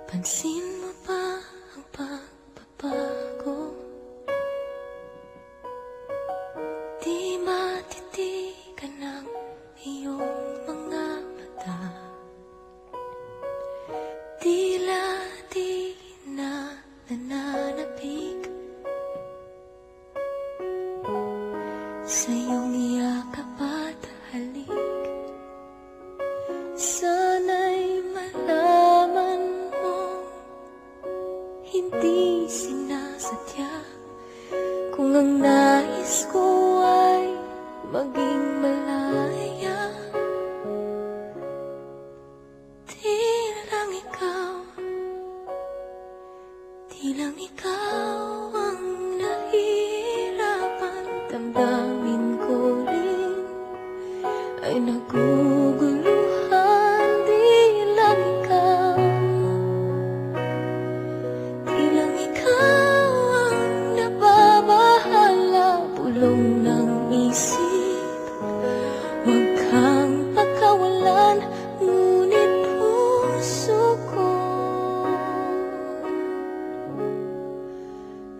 Pansin mo ba ang pagbabago? Di matitigan ng iyong mga mata. Tila di na nananapig sa iyong yakap at halik. Sana'y malaman mo, hindi sinasadya. Kung ang nais ko ay maging malaya, di lang ikaw ang nahihirapan. Damdamin ko rin ay naguguluhan. Di lang ikaw ang nababahala. Bulong ng isip, huwag kang pagkawalan. Ngunit puso ko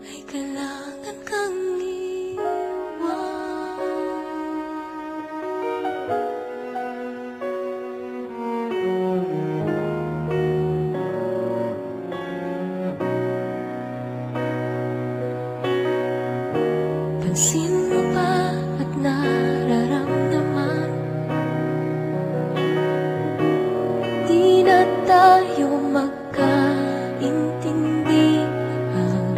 ay kailangan kang pansin mo ba at nararamdaman? Di na tayo magkaintindihan.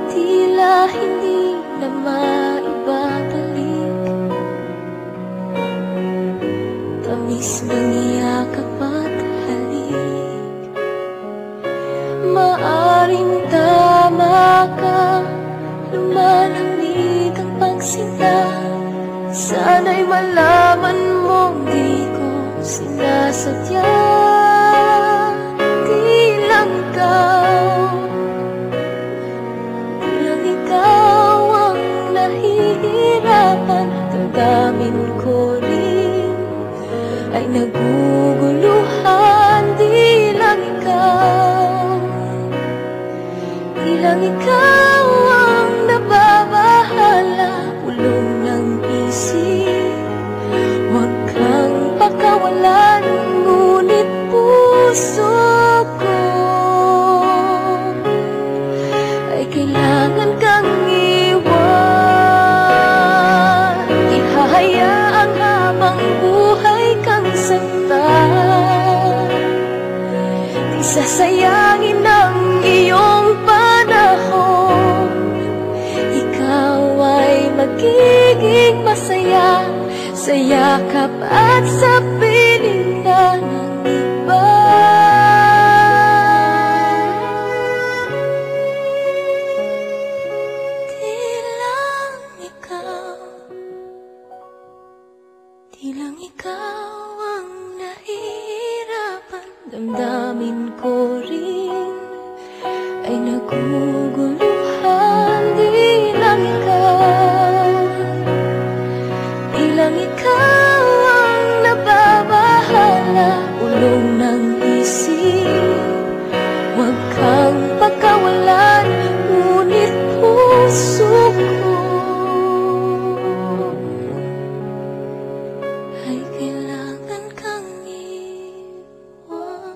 Tila hindi na maibabalik tamis ng yakap at halik. Maaring tama ka, lumalamig ang pagsinta. Sana'y malaman mong di ko sinasadya. Di lang ikaw ang nahihirapan. Damdamin ko rin ay naguguluhan. Di lang ikaw ang nababahala. Bulong ng isip, huwag kang pakawalan. Ngunit puso ko ay kailangan kang iwan. Ihahayaang habang buhay kang saktan. Di sasayangin ang iyong panahon. Ikaw ay magiging masaya sa yakap at sa piling na ng iba. Di lang ikaw ang nahihirapan. Damdamin ko rin ay naguguluhan. Di lang ikaw ang nababahala. Ulong ng isip, huwag kang pagkawalan. Ngunit puso ko ay kailangan kang iwan.